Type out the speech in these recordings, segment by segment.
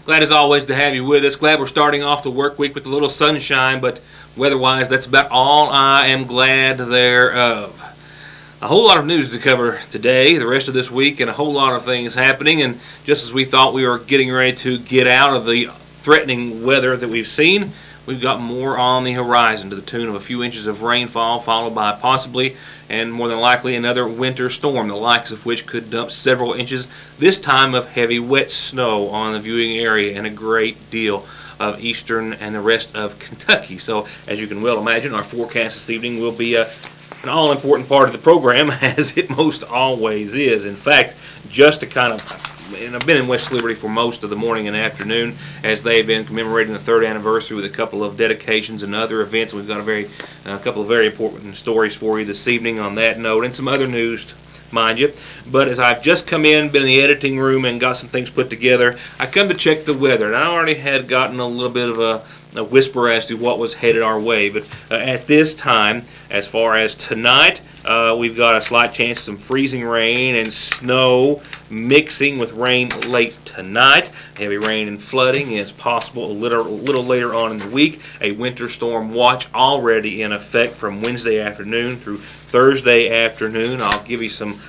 Glad as always to have you with us. Glad we're starting off the work week with a little sunshine, but weather-wise, that's about all I am glad thereof. A whole lot of news to cover today, the rest of this week, and a whole lot of things happening. And just as we thought we were getting ready to get out of the threatening weather that we've seen, we've got more on the horizon to the tune of a few inches of rainfall, followed by possibly and more than likely another winter storm, the likes of which could dump several inches, this time of heavy wet snow on the viewing area and a great deal of eastern and the rest of Kentucky. So as you can well imagine, our forecast this evening will be an all-important part of the program, as it most always is. In fact, just to kind of, and I've been in West Liberty for most of the morning and afternoon as they've been commemorating the 3rd anniversary with a couple of dedications and other events. We've got a couple of very important stories for you this evening on that note, and some other news, mind you. But as I've just come in, been in the editing room and got some things put together, I come to check the weather, and I already had gotten a little bit of a whisper as to what was headed our way. But at this time, as far as tonight, we've got a slight chance of some freezing rain and snow mixing with rain late tonight. Heavy rain and flooding is possible a little later on in the week. A winter storm watch already in effect from Wednesday afternoon through Thursday afternoon. I'll give you some,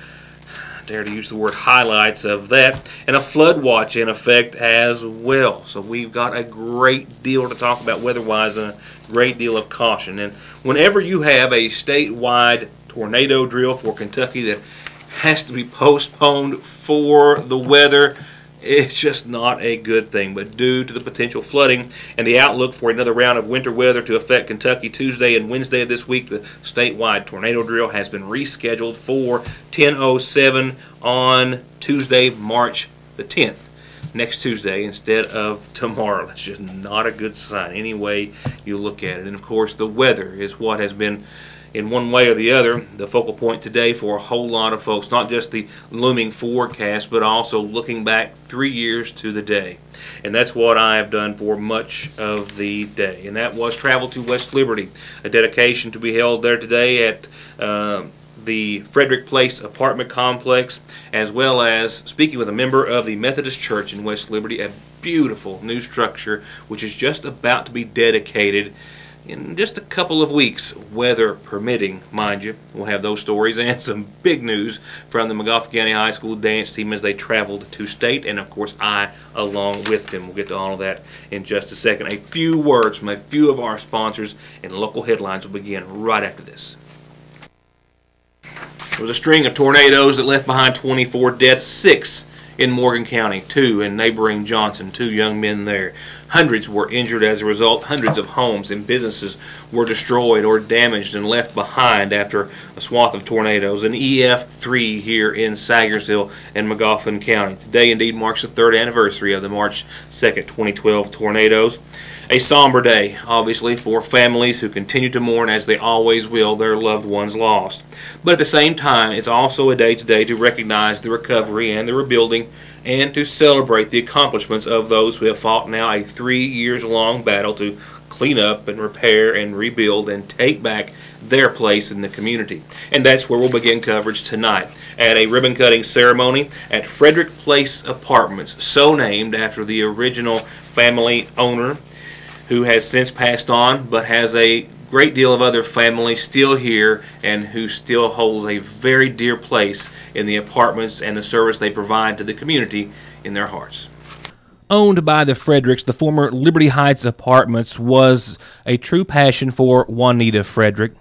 dare to use the word, highlights of that, and a flood watch in effect as well. So we've got a great deal to talk about weather-wise and a great deal of caution. And whenever you have a statewide tornado drill for Kentucky that has to be postponed for the weather, it's just not a good thing. But due to the potential flooding and the outlook for another round of winter weather to affect Kentucky Tuesday and Wednesday of this week, the statewide tornado drill has been rescheduled for 10:07 on Tuesday, March the 10th. Next Tuesday instead of tomorrow. That's just not a good sign any way you look at it. And of course, the weather is what has been, in one way or the other, the focal point today for a whole lot of folks. Not just the looming forecast, but also looking back 3 years to the day. And that's what I have done for much of the day. And that was travel to West Liberty, a dedication to be held there today at the Frederick Place apartment complex, as well as speaking with a member of the Methodist Church in West Liberty, a beautiful new structure which is just about to be dedicated in just a couple of weeks, weather permitting, mind you. We'll have those stories and some big news from the Montgomery County High School dance team as they traveled to state, and of course I along with them. We'll get to all of that in just a second. A few words from a few of our sponsors, and local headlines will begin right after this. There was a string of tornadoes that left behind 24 deaths, 6 in Morgan County, 2 in neighboring Johnson, 2 young men there. Hundreds were injured as a result. Hundreds of homes and businesses were destroyed or damaged and left behind after a swath of tornadoes. An EF3 here in Sagersville and Montgomery County. Today indeed marks the 3rd anniversary of the March 2nd, 2012 tornadoes. A somber day, obviously, for families who continue to mourn, as they always will, their loved ones lost. But at the same time, it's also a day today to recognize the recovery and the rebuilding, and to celebrate the accomplishments of those who have fought now a 3-year-long battle to clean up and repair and rebuild and take back their place in the community. And that's where we'll begin coverage tonight, at a ribbon-cutting ceremony at Frederick Place Apartments, so named after the original family owner, who has since passed on, but has a great deal of other family still here and who still holds a very dear place in the apartments and the service they provide to the community in their hearts. Owned by the Fredericks, the former Liberty Heights Apartments was a true passion for Juanita Frederick.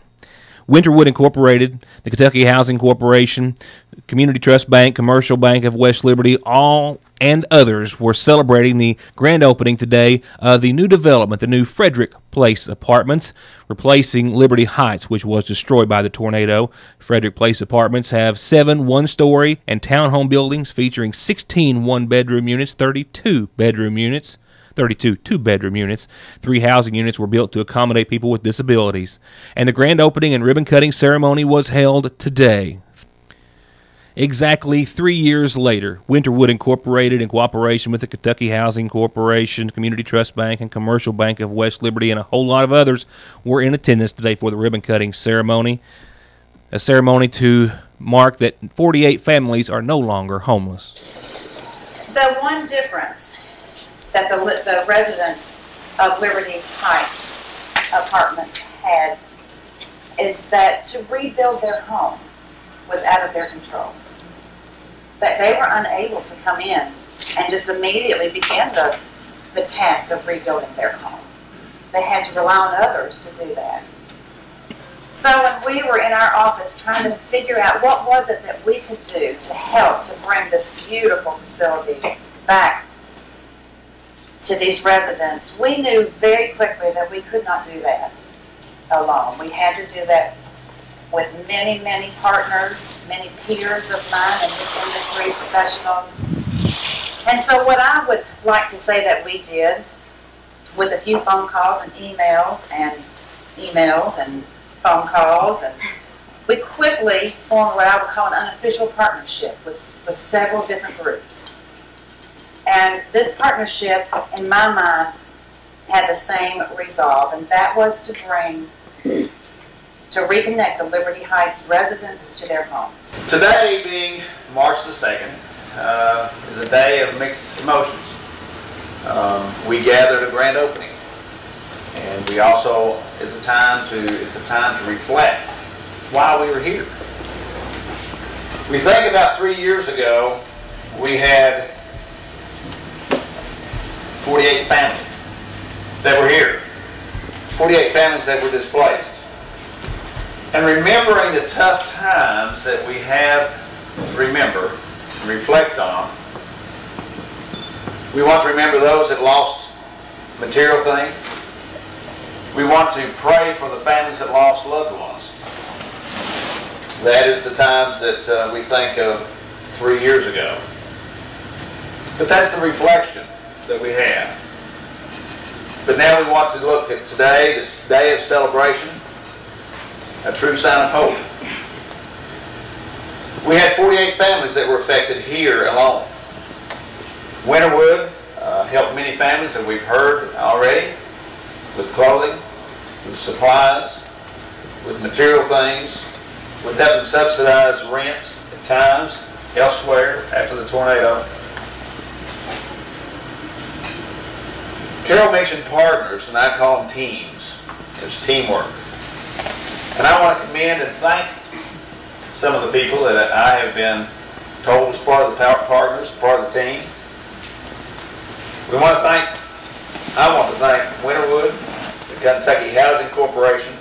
Winterwood Incorporated, the Kentucky Housing Corporation, Community Trust Bank, Commercial Bank of West Liberty, all and others were celebrating the grand opening today of the new development, the new Frederick Place Apartments, replacing Liberty Heights, which was destroyed by the tornado. Frederick Place Apartments have 7 one-story and townhome buildings featuring 16 one-bedroom units, 32 bedroom units, 32 two-bedroom units. 3 housing units were built to accommodate people with disabilities. And the grand opening and ribbon-cutting ceremony was held today. Exactly 3 years later, Winterwood Incorporated, in cooperation with the Kentucky Housing Corporation, Community Trust Bank, and Commercial Bank of West Liberty, and a whole lot of others, were in attendance today for the ribbon-cutting ceremony. A ceremony to mark that 48 families are no longer homeless. The one difference that the residents of Liberty Heights apartments had is that to rebuild their home was out of their control. That they were unable to come in and just immediately begin the task of rebuilding their home. They had to rely on others to do that. So when we were in our office trying to figure out what was it that we could do to help to bring this beautiful facility back to these residents, we knew very quickly that we could not do that alone. We had to do that with many, many partners, many peers of mine in this industry, professionals. And so what I would like to say that we did, with a few phone calls and emails and phone calls, and we quickly formed what I would call an unofficial partnership with several different groups. And this partnership, in my mind, had the same resolve, and that was to reconnect the Liberty Heights residents to their homes. Today, being March the 2nd, is a day of mixed emotions. We gathered at a grand opening, and we also it's a time to reflect why we were here. We think about 3 years ago, we had 48 families that were here, 48 families that were displaced. And remembering the tough times that we have to remember and reflect on, we want to remember those that lost material things. We want to pray for the families that lost loved ones. That is the times that we think of 3 years ago. But that's the reflection that we have. But now we want to look at today, this day of celebration, a true sign of hope. We had 48 families that were affected here alone. Winterwood helped many families, that we've heard already, with clothing, with supplies, with material things, with helping subsidize rent at times, elsewhere after the tornado. Carol mentioned partners, and I call them teams. It's teamwork. And I want to commend and thank some of the people that I have been told was part of the partners, part of the team. I want to thank Winterwood, the Kentucky Housing Corporation,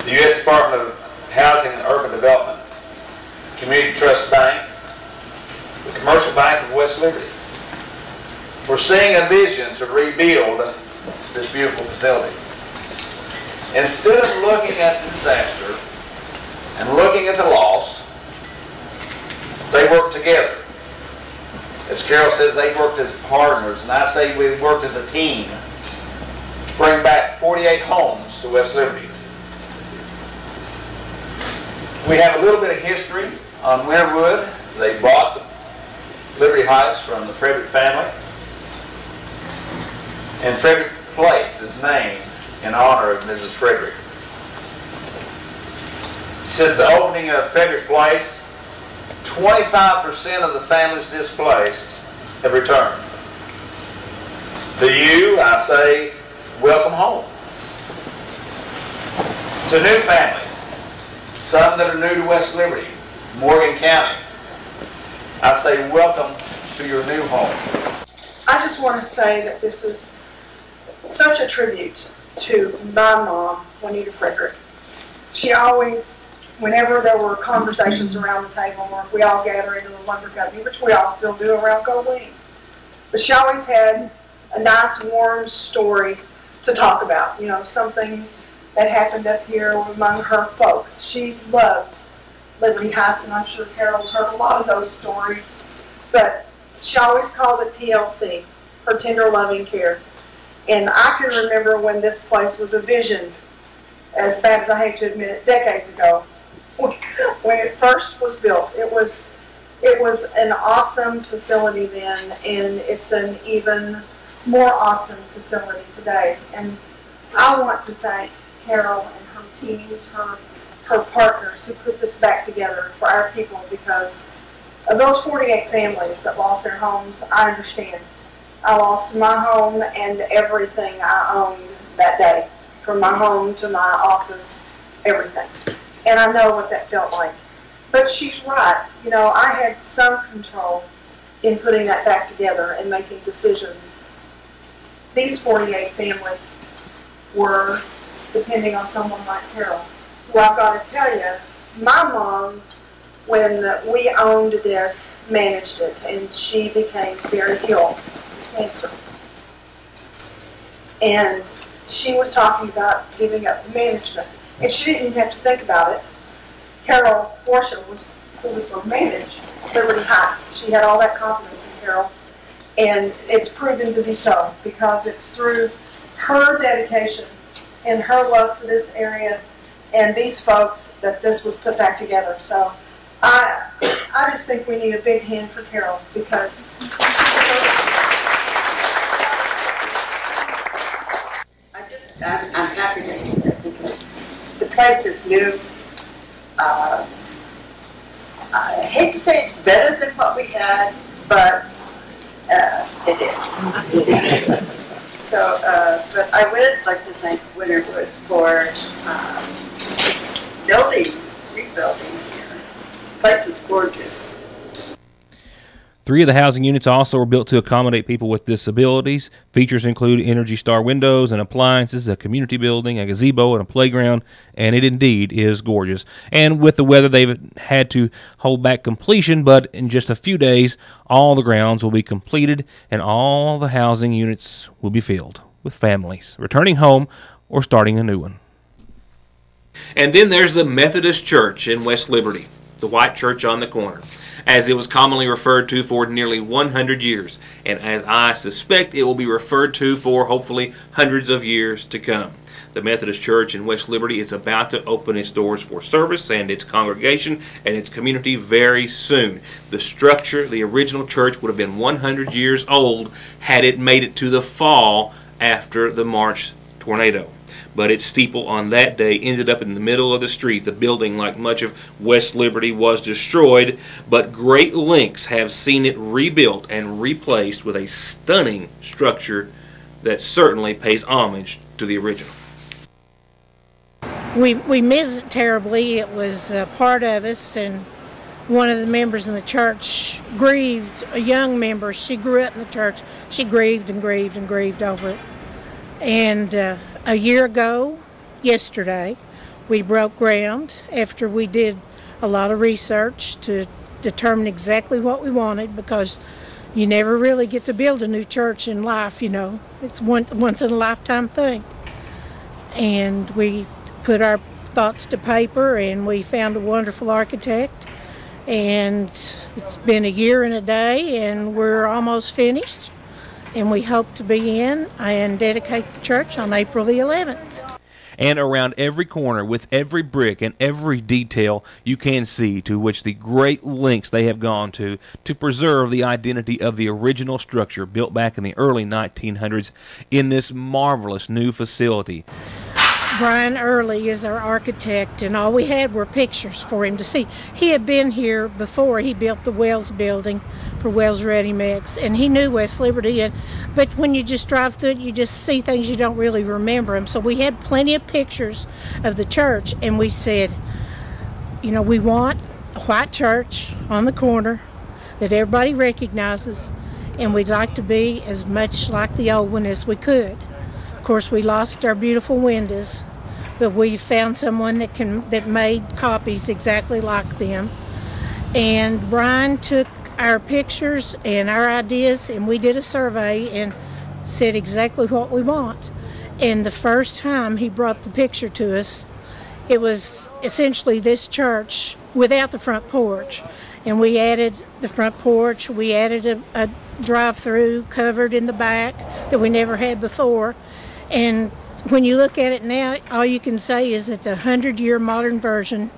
the U.S. Department of Housing and Urban Development, Community Trust Bank, the Commercial Bank of West Liberty, for seeing a vision to rebuild this beautiful facility. Instead of looking at the disaster and looking at the loss, they worked together. As Carol says, they worked as partners, and I say we worked as a team to bring back 48 homes to West Liberty. We have a little bit of history on Winterwood. They bought Liberty Heights from the Frederick family, and Frederick Place is named in honor of Mrs. Frederick. Since the opening of Frederick Place, 25% of the families displaced have returned. To you, I say, welcome home. To new families, some that are new to West Liberty, Morgan County, I say welcome to your new home. I just want to say that this is such a tribute to my mom, Juanita Frederick. She always, whenever there were conversations around the table, or we all gather into the lumber company, which we all still do around Goldwing, but she always had a nice, warm story to talk about. You know, something that happened up here among her folks. She loved Liberty Heights, and I'm sure Carol's heard a lot of those stories. But she always called it TLC, her tender, loving care. And I can remember when this place was envisioned, as bad as I hate to admit it, decades ago, when it first was built. It was an awesome facility then, and it's an even more awesome facility today. And I want to thank Carol and her teams, her partners who put this back together for our people, because of those 48 families that lost their homes. I understand. I lost my home and everything I owned that day, from my home to my office, everything. And I know what that felt like. But she's right. You know, I had some control in putting that back together and making decisions. These 48 families were depending on someone like Carol. Well, I've got to tell you, my mom, when we owned this, managed it, and she became very ill with cancer. And she was talking about giving up the management, and she didn't even have to think about it. Carol Portia was who was going to manage Liberty Heights. She had all that confidence in Carol, and it's proven to be so, because it's through her dedication and her love for this area and these folks that this was put back together. So I just think we need a big hand for Carol, because I'm happy to be there because the place is new. I hate to say it's better than what we had, but it is. So, but I would like to thank Winterwood for rebuilding here. The place is gorgeous. 3 of the housing units also were built to accommodate people with disabilities. Features include Energy Star windows and appliances, a community building, a gazebo, and a playground, and it indeed is gorgeous. And with the weather, they've had to hold back completion, but in just a few days, all the grounds will be completed and all the housing units will be filled with families returning home or starting a new one. And then there's the Methodist Church in West Liberty, the white church on the corner, as it was commonly referred to for nearly 100 years, and as I suspect it will be referred to for hopefully hundreds of years to come. The Methodist Church in West Liberty is about to open its doors for service and its congregation and its community very soon. The structure, the original church, would have been 100 years old had it made it to the fall after the March tornado. But its steeple on that day ended up in the middle of the street. The building, like much of West Liberty, was destroyed, but great lengths have seen it rebuilt and replaced with a stunning structure that certainly pays homage to the original. We miss it terribly. It was part of us, and one of the members in the church grieved, a young member. She grew up in the church. She grieved and grieved and grieved over it. And a year ago, yesterday, we broke ground after we did a lot of research to determine exactly what we wanted, because you never really get to build a new church in life, you know. It's once in a lifetime thing. And we put our thoughts to paper, and we found a wonderful architect. And it's been a year and a day, and we're almost finished. And we hope to be in and dedicate the church on April the 11th. And around every corner, with every brick and every detail, you can see to which the great lengths they have gone to preserve the identity of the original structure built back in the early 1900s in this marvelous new facility. Brian Early is our architect, and all we had were pictures for him to see. He had been here before. He built the Wells building for Wells Ready Mix, and he knew West Liberty. But when you just drive through it, you just see things, you don't really remember them. So we had plenty of pictures of the church, and we said, you know, we want a white church on the corner that everybody recognizes, and we'd like to be as much like the old one as we could. Of course, we lost our beautiful windows, but we found someone that made copies exactly like them. And Brian took our pictures and our ideas, and we did a survey and said exactly what we want. And the first time he brought the picture to us, it was essentially this church without the front porch. And we added the front porch, we added a drive-through covered in the back that we never had before. And when you look at it now, all you can say is it's a 100-year modern version,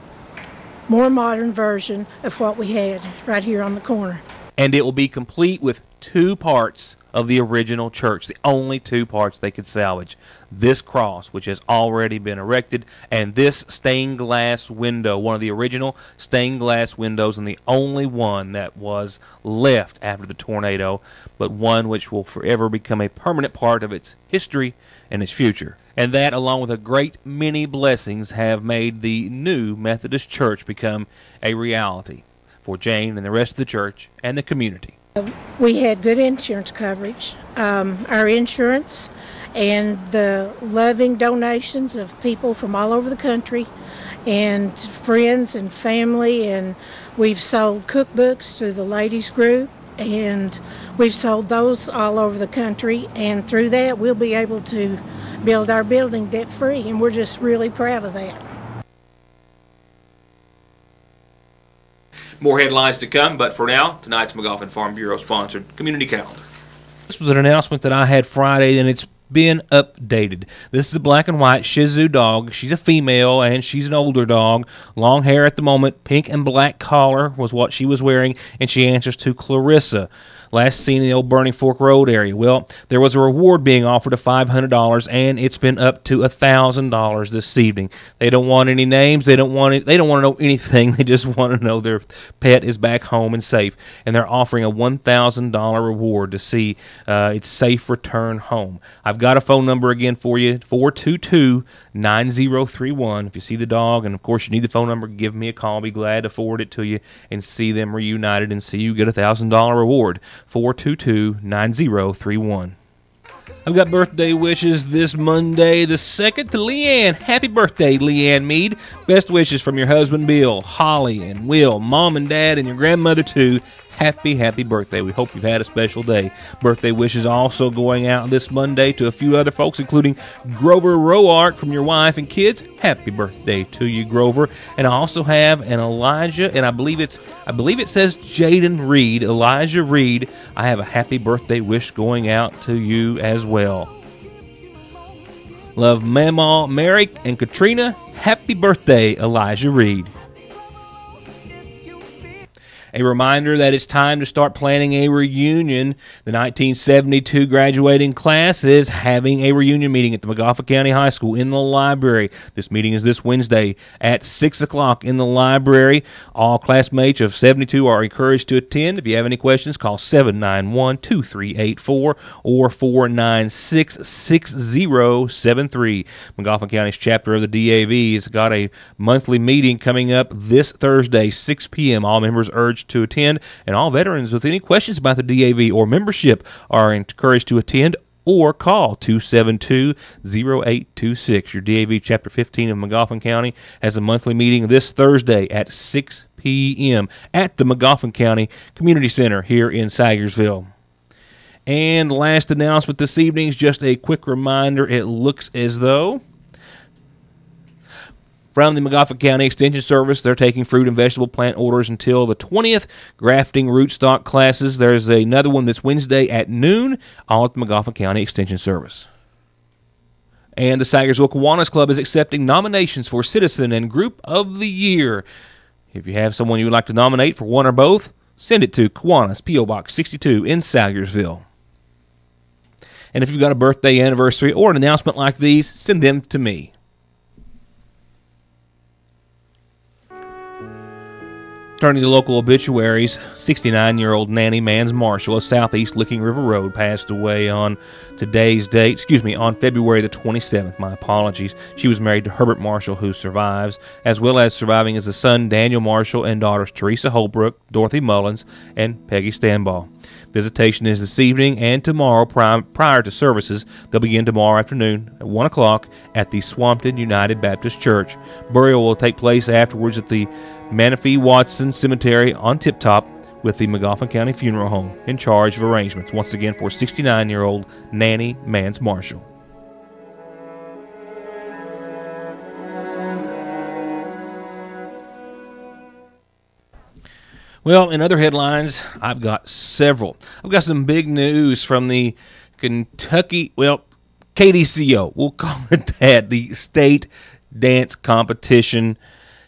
more modern version of what we had right here on the corner. and it will be complete with 2 parts of the original church, the only 2 parts they could salvage. This cross, which has already been erected, and this stained glass window, one of the original stained glass windows and the only one that was left after the tornado, but one which will forever become a permanent part of its history and its future. And that, along with a great many blessings, have made the new Methodist Church become a reality for Jane and the rest of the church and the community. We had good insurance coverage. Our insurance and the loving donations of people from all over the country and friends and family, and we've sold cookbooks to the ladies group, and we've sold those all over the country, and through that we'll be able to build our building debt-free, and we're just really proud of that. More headlines to come, but for now, tonight's McGoffin Farm Bureau sponsored community calendar. This was an announcement that I had Friday, and it's been updated. This is a black and white Shih Tzu dog. She's a female, and she's an older dog. Long hair at the moment. Pink and black collar was what she was wearing, and she answers to Clarissa. Last seen in the old Burning Fork Road area. Well, there was a reward being offered of $500, and it's been up to $1,000 this evening. They don't want any names. They don't want to know anything. They just want to know their pet is back home and safe. And they're offering a $1,000 reward to see its safe return home. I've got a phone number again for you, 422-9031. If you see the dog, and of course you need the phone number, give me a call. I'll be glad to forward it to you and see them reunited and see you get a $1,000 reward. 422-9031. I've got birthday wishes this Monday the 2nd to Leanne. Happy birthday, Leanne Mead. Best wishes from your husband, Bill, Holly, and Will, Mom and Dad, and your grandmother, too. Happy, happy birthday. We hope you've had a special day. Birthday wishes also going out this Monday to a few other folks, including Grover Roark from your wife and kids. Happy birthday to you, Grover. And I also have an Elijah, and I believe it says Jaden Reed, Elijah Reed. I have a happy birthday wish going out to you as well. Love Mama, Mary, and Katrina. Happy birthday, Elijah Reed. A reminder that it's time to start planning a reunion. The 1972 graduating class is having a reunion meeting at the McGoffin County High School in the library. This meeting is this Wednesday at 6 o'clock in the library. All classmates of 72 are encouraged to attend. If you have any questions, call 791-2384 or 496-6073. McGoffin County's chapter of the DAV has got a monthly meeting coming up this Thursday, 6 p.m. All members urged to attend, and all veterans with any questions about the DAV or membership are encouraged to attend or call 272-0826. Your DAV Chapter 15 of McGoffin County has a monthly meeting this Thursday at 6 p.m. at the McGoffin County Community Center here in Sagersville. And last announcement this evening is just a quick reminder. It looks as though from the McGoffin County Extension Service, they're taking fruit and vegetable plant orders until the 20th. Grafting rootstock classes. There's another one this Wednesday at noon, all at the McGoffin County Extension Service. And the Sagersville Kiwanis Club is accepting nominations for Citizen and Group of the Year. If you have someone you would like to nominate for one or both, send it to Kiwanis, P.O. Box 62 in Sagersville. And if you've got a birthday, anniversary, or an announcement like these, send them to me. Turning to local obituaries, 69-year-old Nanny Mans Marshall of Southeast Licking River Road passed away on today's date, on February the 27th. My apologies. She was married to Herbert Marshall, who survives, as well as surviving as a son, Daniel Marshall, and daughters Teresa Holbrook, Dorothy Mullins, and Peggy Stanball. Visitation is this evening and tomorrow prior to services. They'll begin tomorrow afternoon at 1 o'clock at the Swampton United Baptist Church. Burial will take place afterwards at the Manafee Watson Cemetery on Tip Top with the McGoffin County Funeral Home in charge of arrangements. Once again, for 69-year-old Nanny Mans Marshall. Well, in other headlines, I've got several. I've got some big news from the Kentucky, KDCO. We'll call it that, the state dance competition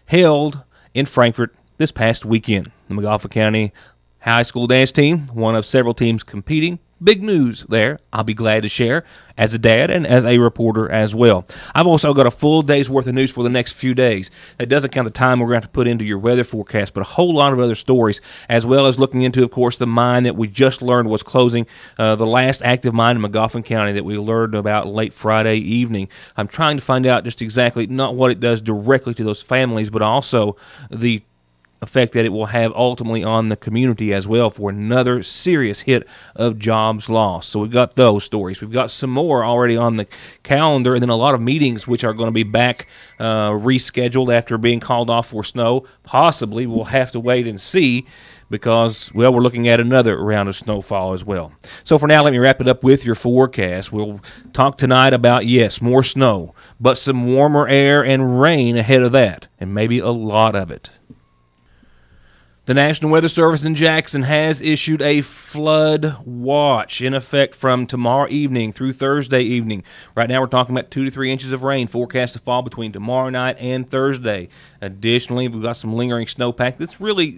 held in Frankfort this past weekend. The McGoffin County high school dance team, one of several teams competing. Big news there, I'll be glad to share, as a dad and as a reporter as well. I've also got a full day's worth of news for the next few days. That doesn't count the time we're going to have to put into your weather forecast, but a whole lot of other stories, as well as looking into, of course, the mine that we just learned was closing, the last active mine in Magoffin County that we learned about late Friday evening. I'm trying to find out just exactly not what it does directly to those families, but also the effect that it will have ultimately on the community as well for another serious hit of jobs lost. So we've got those stories. We've got some more already on the calendar, and then a lot of meetings which are going to be back rescheduled after being called off for snow. Possibly we'll have to wait and see because, well, we're looking at another round of snowfall as well. So for now, let me wrap it up with your forecast. We'll talk tonight about, yes, more snow, but some warmer air and rain ahead of that, and maybe a lot of it. The National Weather Service in Jackson has issued a flood watch in effect from tomorrow evening through Thursday evening. Right now we're talking about 2 to 3 inches of rain forecast to fall between tomorrow night and Thursday. Additionally, we've got some lingering snowpack that's really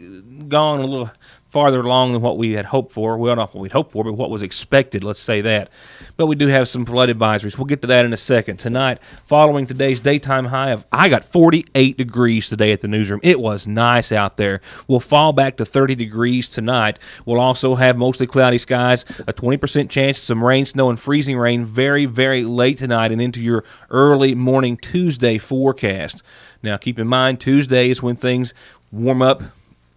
gone a little farther along than what we had hoped for. Well, not what we'd hoped for, but what was expected, let's say that. But we do have some flood advisories. We'll get to that in a second. Tonight, following today's daytime high of, I got 48 degrees today at the newsroom. It was nice out there. We'll fall back to 30 degrees tonight. We'll also have mostly cloudy skies, a 20% chance of some rain, snow, and freezing rain very, very late tonight and into your early morning Tuesday forecast. Now, keep in mind, Tuesday is when things warm up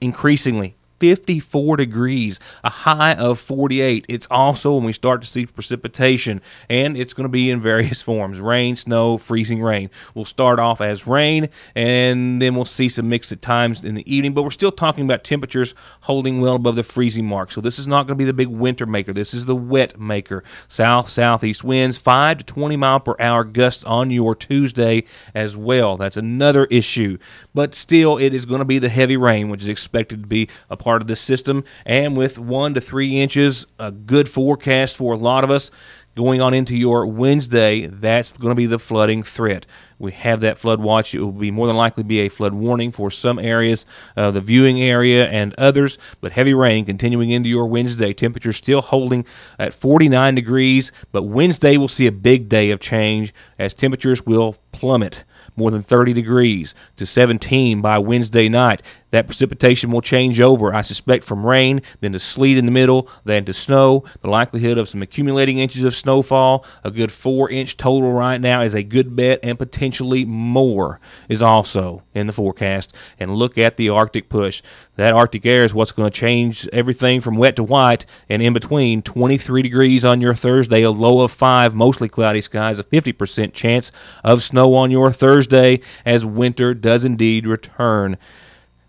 increasingly. 54 degrees, a high of 48. It's also when we start to see precipitation, and it's going to be in various forms. Rain, snow, freezing rain. We'll start off as rain, and then we'll see some mix at times in the evening, but we're still talking about temperatures holding well above the freezing mark. So this is not going to be the big winter maker. This is the wet maker. South-southeast winds, 5 to 20 mile per hour gusts on your Tuesday as well. That's another issue. But still, it is going to be the heavy rain, which is expected to be a part of this system, and with 1 to 3 inches, a good forecast for a lot of us. Going on into your Wednesday, that's going to be the flooding threat. We have that flood watch. It will be more than likely be a flood warning for some areas, the viewing area and others, but heavy rain continuing into your Wednesday. Temperatures still holding at 49 degrees, but Wednesday will see a big day of change as temperatures will plummet more than 30 degrees to 17 by Wednesday night. That precipitation will change over, I suspect, from rain, then to sleet in the middle, then to snow. The likelihood of some accumulating inches of snowfall, a good 4-inch total right now is a good bet, and potentially more is also in the forecast. And look at the Arctic push. That Arctic air is what's going to change everything from wet to white, and in between, 23 degrees on your Thursday, a low of 5, mostly cloudy skies, a 50% chance of snow on your Thursday as winter does indeed return.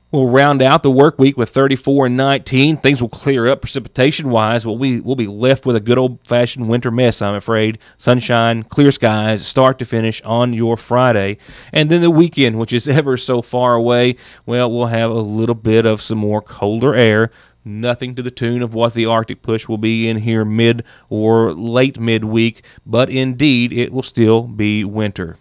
We'll round out the work week with 34 and 19. Things will clear up precipitation-wise, but we'll be left with a good old-fashioned winter mess, I'm afraid. Sunshine, clear skies, start to finish on your Friday. And then the weekend, which is ever so far away, well, we'll have a little bit of some more colder air. Nothing to the tune of what the Arctic push will be in here mid or late midweek, but indeed it will still be winter.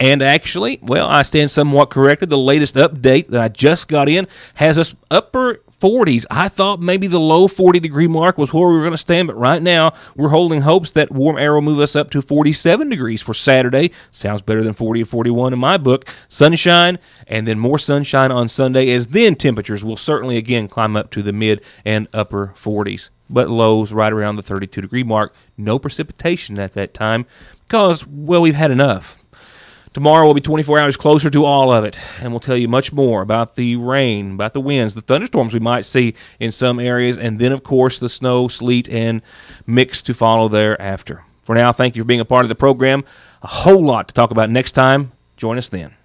And actually, well, I stand somewhat corrected. The latest update that I just got in has us upper 40s. I thought maybe the low 40-degree mark was where we were going to stand, but right now we're holding hopes that warm air will move us up to 47 degrees for Saturday. Sounds better than 40 or 41 in my book. Sunshine, and then more sunshine on Sunday, as then temperatures will certainly again climb up to the mid and upper 40s. But lows right around the 32-degree mark. No precipitation at that time because, well, we've had enough. Tomorrow will be 24 hours closer to all of it, and we'll tell you much more about the rain, about the winds, the thunderstorms we might see in some areas, and then, of course, the snow, sleet, and mix to follow thereafter. For now, thank you for being a part of the program. A whole lot to talk about next time. Join us then.